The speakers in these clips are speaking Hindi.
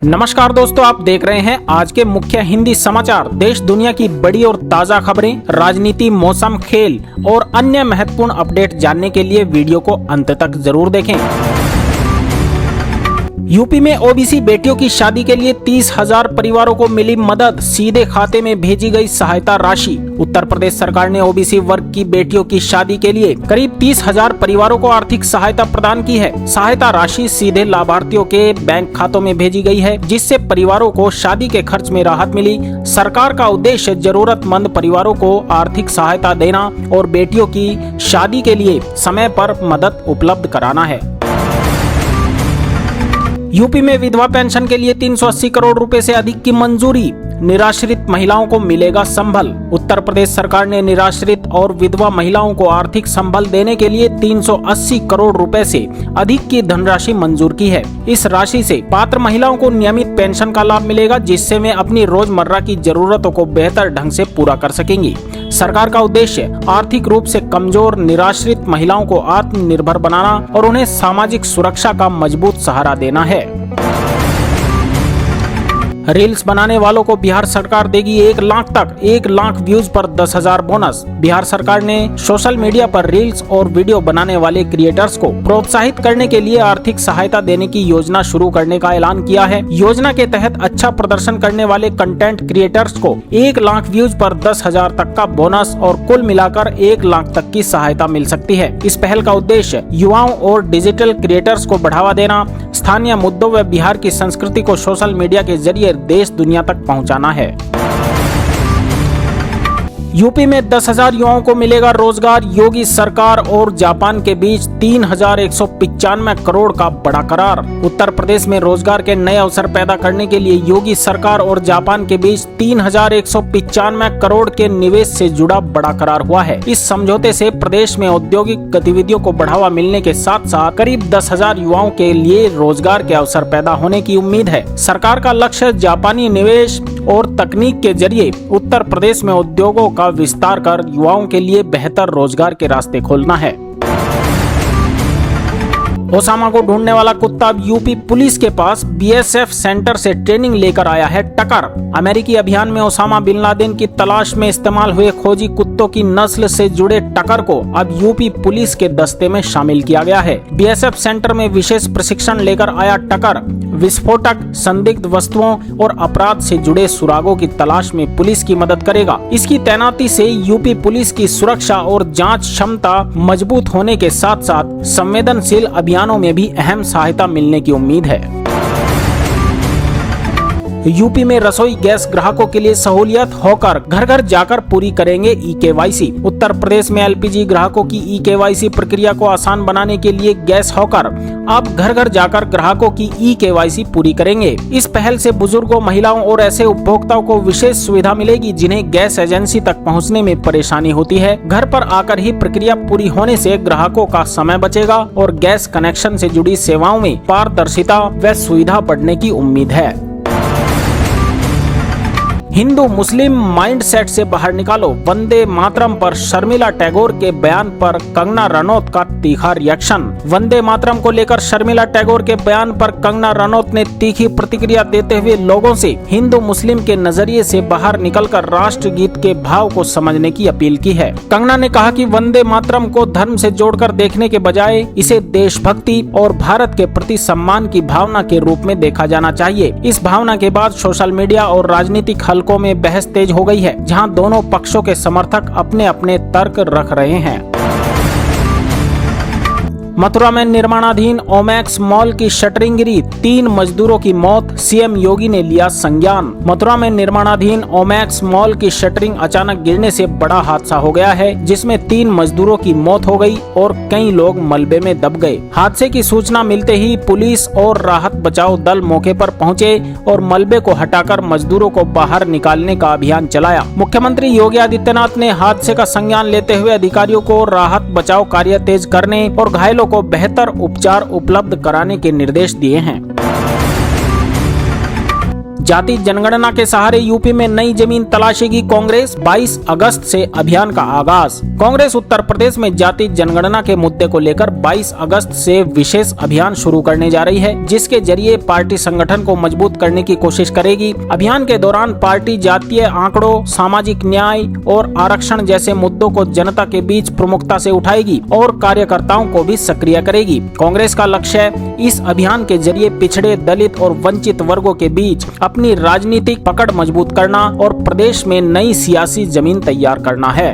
नमस्कार दोस्तों, आप देख रहे हैं आज के मुख्य हिंदी समाचार। देश दुनिया की बड़ी और ताजा खबरें, राजनीति, मौसम, खेल और अन्य महत्वपूर्ण अपडेट जानने के लिए वीडियो को अंत तक जरूर देखें। यूपी में ओबीसी बेटियों की शादी के लिए 30,000 परिवारों को मिली मदद, सीधे खाते में भेजी गई सहायता राशि। उत्तर प्रदेश सरकार ने ओबीसी वर्ग की बेटियों की शादी के लिए करीब 30,000 परिवारों को आर्थिक सहायता प्रदान की है। सहायता राशि सीधे लाभार्थियों के बैंक खातों में भेजी गई है, जिससे परिवारों को शादी के खर्च में राहत मिली। सरकार का उद्देश्य जरूरतमंद परिवारों को आर्थिक सहायता देना और बेटियों की शादी के लिए समय पर मदद उपलब्ध कराना है। यूपी में विधवा पेंशन के लिए 380 करोड़ रुपए से अधिक की मंजूरी, निराश्रित महिलाओं को मिलेगा संबल। उत्तर प्रदेश सरकार ने निराश्रित और विधवा महिलाओं को आर्थिक संबल देने के लिए 380 करोड़ रुपए से अधिक की धनराशि मंजूर की है। इस राशि से पात्र महिलाओं को नियमित पेंशन का लाभ मिलेगा, जिससे वे अपनी रोजमर्रा की जरूरतों को बेहतर ढंग से पूरा कर सकेंगी। सरकार का उद्देश्य आर्थिक रूप से कमजोर निराश्रित महिलाओं को आत्मनिर्भर बनाना और उन्हें सामाजिक सुरक्षा का मजबूत सहारा देना है। रील्स बनाने वालों को बिहार सरकार देगी 1 लाख तक 1 लाख व्यूज पर 10,000 बोनस। बिहार सरकार ने सोशल मीडिया पर रील्स और वीडियो बनाने वाले क्रिएटर्स को प्रोत्साहित करने के लिए आर्थिक सहायता देने की योजना शुरू करने का ऐलान किया है। योजना के तहत अच्छा प्रदर्शन करने वाले कंटेंट क्रिएटर्स को 1 लाख व्यूज पर 10,000 तक का बोनस और कुल मिलाकर 1 लाख तक की सहायता मिल सकती है। इस पहल का उद्देश्य युवाओं और डिजिटल क्रिएटर्स को बढ़ावा देना, स्थानीय मुद्दों व बिहार की संस्कृति को सोशल मीडिया के जरिए देश दुनिया तक पहुंचाना है। यूपी में 10,000 युवाओं को मिलेगा रोजगार, योगी सरकार और जापान के बीच 3,195 करोड़ का बड़ा करार। उत्तर प्रदेश में रोजगार के नए अवसर पैदा करने के लिए योगी सरकार और जापान के बीच 3,195 करोड़ के निवेश से जुड़ा बड़ा करार हुआ है। इस समझौते से प्रदेश में औद्योगिक गतिविधियों को बढ़ावा मिलने के साथ साथ करीब 10,000 युवाओं के लिए रोजगार के अवसर पैदा होने की उम्मीद है। सरकार का लक्ष्य जापानी निवेश और तकनीक के जरिए उत्तर प्रदेश में उद्योगों का विस्तार कर युवाओं के लिए बेहतर रोजगार के रास्ते खोलना है। ओसामा को ढूंढने वाला कुत्ता अब यूपी पुलिस के पास बीएसएफ सेंटर से ट्रेनिंग लेकर आया है टकर। अमेरिकी अभियान में ओसामा बिन लादेन की तलाश में इस्तेमाल हुए खोजी कुत्तों की नस्ल से जुड़े टकर को अब यूपी पुलिस के दस्ते में शामिल किया गया है। बीएसएफ सेंटर में विशेष प्रशिक्षण लेकर आया टकर विस्फोटक, संदिग्ध वस्तुओं और अपराध से जुड़े सुरागों की तलाश में पुलिस की मदद करेगा। इसकी तैनाती से यूपी पुलिस की सुरक्षा और जांच क्षमता मजबूत होने के साथ साथ संवेदनशील अभियानों में भी अहम सहायता मिलने की उम्मीद है। यूपी में रसोई गैस ग्राहकों के लिए सहूलियत होकर घर घर जाकर पूरी करेंगे ई-केवाईसी। उत्तर प्रदेश में एलपीजी ग्राहकों की ई-केवाईसी प्रक्रिया को आसान बनाने के लिए गैस होकर अब घर घर जाकर ग्राहकों की ई-केवाईसी पूरी करेंगे। इस पहल से बुजुर्गों, महिलाओं और ऐसे उपभोक्ताओं को विशेष सुविधा मिलेगी जिन्हें गैस एजेंसी तक पहुंचने में परेशानी होती है। घर पर आकर ही प्रक्रिया पूरी होने से ग्राहकों का समय बचेगा और गैस कनेक्शन से जुड़ी सेवाओं में पारदर्शिता व सुविधा बढ़ने की उम्मीद है। हिंदू मुस्लिम माइंडसेट से बाहर निकालो, वंदे मातरम पर शर्मिला टैगोर के बयान पर कंगना रनौत का तीखा रिएक्शन। वंदे मातरम को लेकर शर्मिला टैगोर के बयान पर कंगना रनौत ने तीखी प्रतिक्रिया देते हुए लोगों से हिंदू मुस्लिम के नजरिए से बाहर निकलकर राष्ट्रगीत के भाव को समझने की अपील की है। कंगना ने कहा कि वंदे मातरम को धर्म से जोड़कर देखने के बजाय इसे देशभक्ति और भारत के प्रति सम्मान की भावना के रूप में देखा जाना चाहिए। इस भावना के बाद सोशल मीडिया और राजनीतिक हलकों में बहस तेज हो गई है, जहां दोनों पक्षों के समर्थक अपने अपने तर्क रख रहे हैं। मथुरा में निर्माणाधीन ओमैक्स मॉल की शटरिंग गिरी, 3 मजदूरों की मौत, सीएम योगी ने लिया संज्ञान। मथुरा में निर्माणाधीन ओमैक्स मॉल की शटरिंग अचानक गिरने से बड़ा हादसा हो गया है, जिसमें 3 मजदूरों की मौत हो गई और कई लोग मलबे में दब गए। हादसे की सूचना मिलते ही पुलिस और राहत बचाव दल मौके पर पहुंचे और मलबे को हटाकर मजदूरों को बाहर निकालने का अभियान चलाया। मुख्यमंत्री योगी आदित्यनाथ ने हादसे का संज्ञान लेते हुए अधिकारियों को राहत बचाव कार्य तेज करने और घायलों को बेहतर उपचार उपलब्ध कराने के निर्देश दिए हैं। जाति जनगणना के सहारे यूपी में नई जमीन तलाशेगी कांग्रेस, 22 अगस्त से अभियान का आगाज। कांग्रेस उत्तर प्रदेश में जाति जनगणना के मुद्दे को लेकर 22 अगस्त से विशेष अभियान शुरू करने जा रही है, जिसके जरिए पार्टी संगठन को मजबूत करने की कोशिश करेगी। अभियान के दौरान पार्टी जातीय आंकड़ों, सामाजिक न्याय और आरक्षण जैसे मुद्दों को जनता के बीच प्रमुखता से उठाएगी और कार्यकर्ताओं को भी सक्रिय करेगी। कांग्रेस का लक्ष्य इस अभियान के जरिए पिछड़े, दलित और वंचित वर्गों के बीच अपनी राजनीतिक पकड़ मजबूत करना और प्रदेश में नई सियासी जमीन तैयार करना है।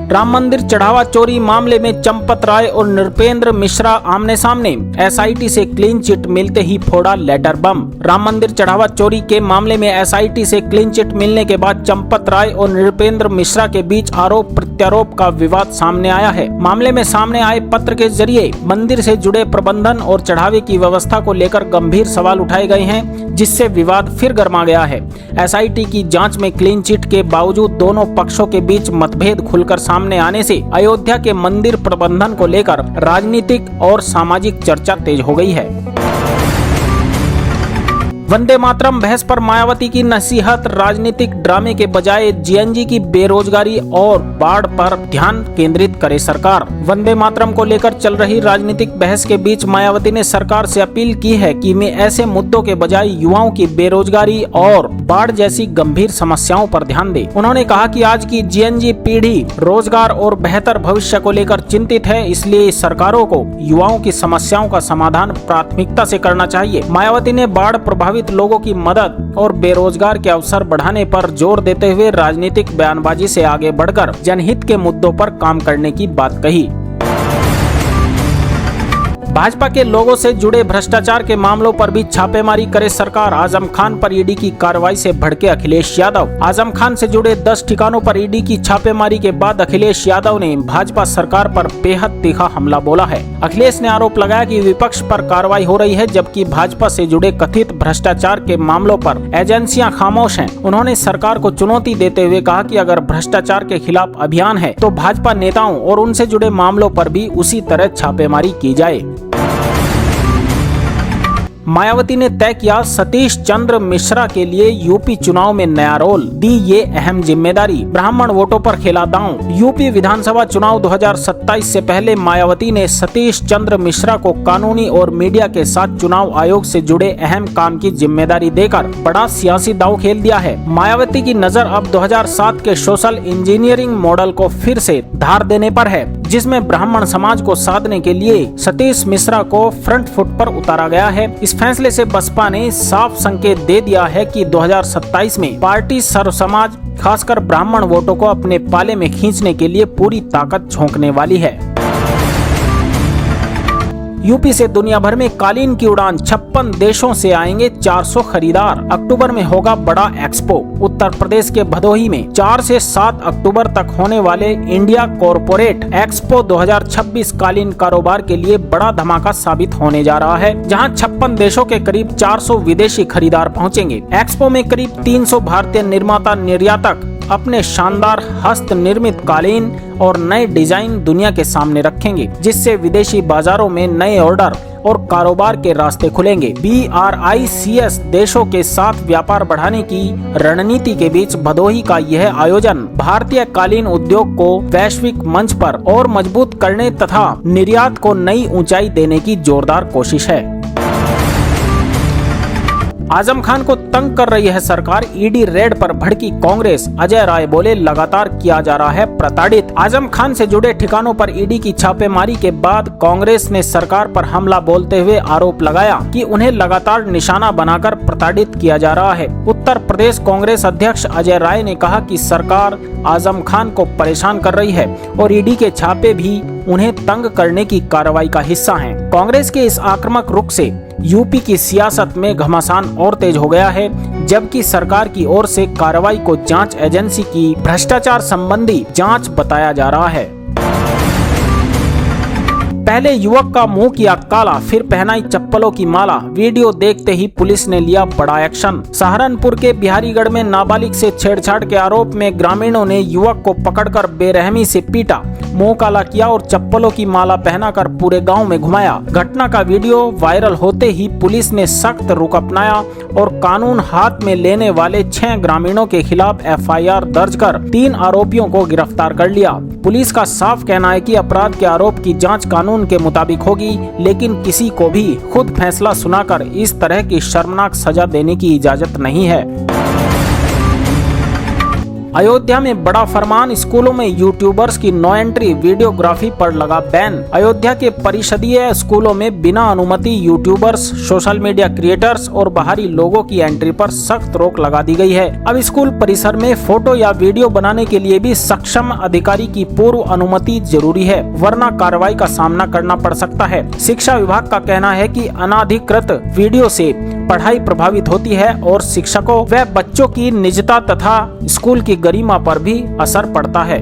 राम मंदिर चढ़ावा चोरी मामले में चंपत राय और नृपेंद्र मिश्रा आमने सामने, एसआईटी से क्लीन चिट मिलते ही फोड़ा लेटर बम। राम मंदिर चढ़ावा चोरी के मामले में एसआईटी से क्लीन चिट मिलने के बाद चंपत राय और नृपेंद्र मिश्रा के बीच आरोप प्रत्यारोप का विवाद सामने आया है। मामले में सामने आए पत्र के जरिए मंदिर से जुड़े प्रबंधन और चढ़ावे की व्यवस्था को लेकर गंभीर सवाल उठाए गए हैं, जिससे विवाद फिर गर्मा गया है। एसआईटी की जांच में क्लीन चिट के बावजूद दोनों पक्षों के बीच मतभेद खुलकर सामने आने से अयोध्या के मंदिर प्रबंधन को लेकर राजनीतिक और सामाजिक चर्चा तेज हो गई है। वंदे मातरम बहस पर मायावती की नसीहत, राजनीतिक ड्रामे के बजाय जीएनजी की बेरोजगारी और बाढ़ पर ध्यान केंद्रित करे सरकार। वंदे मातरम को लेकर चल रही राजनीतिक बहस के बीच मायावती ने सरकार से अपील की है कि वे ऐसे मुद्दों के बजाय युवाओं की बेरोजगारी और बाढ़ जैसी गंभीर समस्याओं पर ध्यान दे। उन्होंने कहा कि आज की जीएनजी पीढ़ी रोजगार और बेहतर भविष्य को लेकर चिंतित है, इसलिए सरकारों को युवाओं की समस्याओं का समाधान प्राथमिकता से करना चाहिए। मायावती ने बाढ़ प्रभावित लोगों की मदद और बेरोजगार के अवसर बढ़ाने पर जोर देते हुए राजनीतिक बयानबाजी से आगे बढ़कर जनहित के मुद्दों पर काम करने की बात कही। भाजपा के लोगों से जुड़े भ्रष्टाचार के मामलों पर भी छापेमारी करे सरकार। आजम खान पर ईडी की कार्रवाई से भड़के अखिलेश यादव। आजम खान से जुड़े 10 ठिकानों पर ईडी की छापेमारी के बाद अखिलेश यादव ने भाजपा सरकार पर बेहद तीखा हमला बोला है। अखिलेश ने आरोप लगाया कि विपक्ष पर कार्रवाई हो रही है, जबकि भाजपा से जुड़े कथित भ्रष्टाचार के मामलों पर एजेंसियां खामोश हैं। उन्होंने सरकार को चुनौती देते हुए कहा कि अगर भ्रष्टाचार के खिलाफ अभियान है तो भाजपा नेताओं और उनसे जुड़े मामलों पर भी उसी तरह छापेमारी की जाए। मायावती ने तय किया सतीश चंद्र मिश्रा के लिए यूपी चुनाव में नया रोल, दी ये अहम जिम्मेदारी। ब्राह्मण वोटों पर खेला दांव। यूपी विधानसभा चुनाव 2027 से पहले मायावती ने सतीश चंद्र मिश्रा को कानूनी और मीडिया के साथ चुनाव आयोग से जुड़े अहम काम की जिम्मेदारी देकर बड़ा सियासी दांव खेल दिया है। मायावती की नजर अब 2007 के सोशल इंजीनियरिंग मॉडल को फिर से धार देने पर है, जिसमें ब्राह्मण समाज को साधने के लिए सतीश मिश्रा को फ्रंट फुट पर उतारा गया है। इस फैसले से बसपा ने साफ संकेत दे दिया है कि 2027 में पार्टी सर्व समाज, खासकर ब्राह्मण वोटों को अपने पाले में खींचने के लिए पूरी ताकत झोंकने वाली है। यूपी से दुनिया भर में कालीन की उड़ान, 56 देशों से आएंगे 400 खरीदार। अक्टूबर में होगा बड़ा एक्सपो। उत्तर प्रदेश के भदोही में 4 से 7 अक्टूबर तक होने वाले इंडिया कॉरपोरेट एक्सपो 2026 कालीन कारोबार के लिए बड़ा धमाका साबित होने जा रहा है, जहां 56 देशों के करीब 400 विदेशी खरीदार पहुंचेंगे। एक्सपो में करीब 300 भारतीय निर्माता निर्यातक अपने शानदार हस्त निर्मित कालीन और नए डिजाइन दुनिया के सामने रखेंगे, जिससे विदेशी बाजारों में नए ऑर्डर और कारोबार के रास्ते खुलेंगे। BRICS देशों के साथ व्यापार बढ़ाने की रणनीति के बीच भदोही का यह आयोजन भारतीय कालीन उद्योग को वैश्विक मंच पर और मजबूत करने तथा निर्यात को नई ऊंचाई देने की जोरदार कोशिश है। आजम खान को तंग कर रही है सरकार, ईडी रेड पर भड़की कांग्रेस। अजय राय बोले लगातार किया जा रहा है प्रताड़ित। आजम खान से जुड़े ठिकानों पर ईडी की छापेमारी के बाद कांग्रेस ने सरकार पर हमला बोलते हुए आरोप लगाया कि उन्हें लगातार निशाना बनाकर प्रताड़ित किया जा रहा है। उत्तर प्रदेश कांग्रेस अध्यक्ष अजय राय ने कहा कि सरकार आजम खान को परेशान कर रही है और ईडी के छापे भी उन्हें तंग करने की कार्रवाई का हिस्सा हैं। कांग्रेस के इस आक्रामक रुख से यूपी की सियासत में घमासान और तेज हो गया है, जबकि सरकार की ओर से कार्रवाई को जांच एजेंसी की भ्रष्टाचार संबंधी जांच बताया जा रहा है। पहले युवक का मुंह किया काला, फिर पहनाई चप्पलों की माला। वीडियो देखते ही पुलिस ने लिया बड़ा एक्शन। सहारनपुर के बिहारीगढ़ में नाबालिग से छेड़छाड़ के आरोप में ग्रामीणों ने युवक को पकड़कर बेरहमी से पीटा, मुंह काला किया और चप्पलों की माला पहनाकर पूरे गांव में घुमाया। घटना का वीडियो वायरल होते ही पुलिस ने सख्त रुख अपनाया और कानून हाथ में लेने वाले 6 ग्रामीणों के खिलाफ FIR दर्ज कर 3 आरोपियों को गिरफ्तार कर लिया। पुलिस का साफ कहना है कि अपराध के आरोप की जांच कानून के मुताबिक होगी, लेकिन किसी को भी खुद फैसला सुनाकर इस तरह की शर्मनाक सजा देने की इजाजत नहीं है। अयोध्या में बड़ा फरमान, स्कूलों में यूट्यूबर्स की नो एंट्री, वीडियोग्राफी पर लगा बैन। अयोध्या के परिषदीय स्कूलों में बिना अनुमति यूट्यूबर्स, सोशल मीडिया क्रिएटर्स और बाहरी लोगों की एंट्री पर सख्त रोक लगा दी गई है। अब स्कूल परिसर में फोटो या वीडियो बनाने के लिए भी सक्षम अधिकारी की पूर्व अनुमति जरूरी है, वरना कार्रवाई का सामना करना पड़ सकता है। शिक्षा विभाग का कहना है कि अनाधिकृत वीडियो से पढ़ाई प्रभावित होती है और शिक्षकों व बच्चों की निजता तथा स्कूल की गरिमा पर भी असर पड़ता है।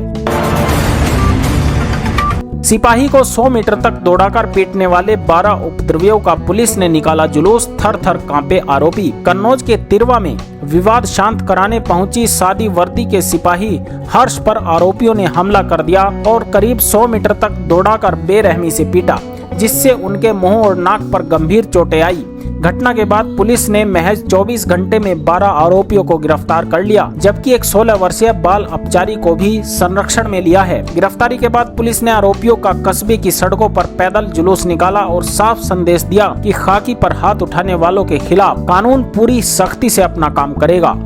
सिपाही को 100 मीटर तक दौड़ाकर पीटने वाले 12 उपद्रवियों का पुलिस ने निकाला जुलूस, थर थर कांपे आरोपी। कन्नौज के तिरवा में विवाद शांत कराने पहुंची सादी वर्दी के सिपाही हर्ष पर आरोपियों ने हमला कर दिया और करीब 100 मीटर तक दौड़ाकर बेरहमी से पीटा, जिससे उनके मुंह और नाक पर गंभीर चोटें आई। घटना के बाद पुलिस ने महज 24 घंटे में 12 आरोपियों को गिरफ्तार कर लिया, जबकि एक 16 वर्षीय बाल अपचारी को भी संरक्षण में लिया है। गिरफ्तारी के बाद पुलिस ने आरोपियों का कस्बे की सड़कों पर पैदल जुलूस निकाला और साफ संदेश दिया कि खाकी पर हाथ उठाने वालों के खिलाफ कानून पूरी सख्ती से अपना काम करेगा।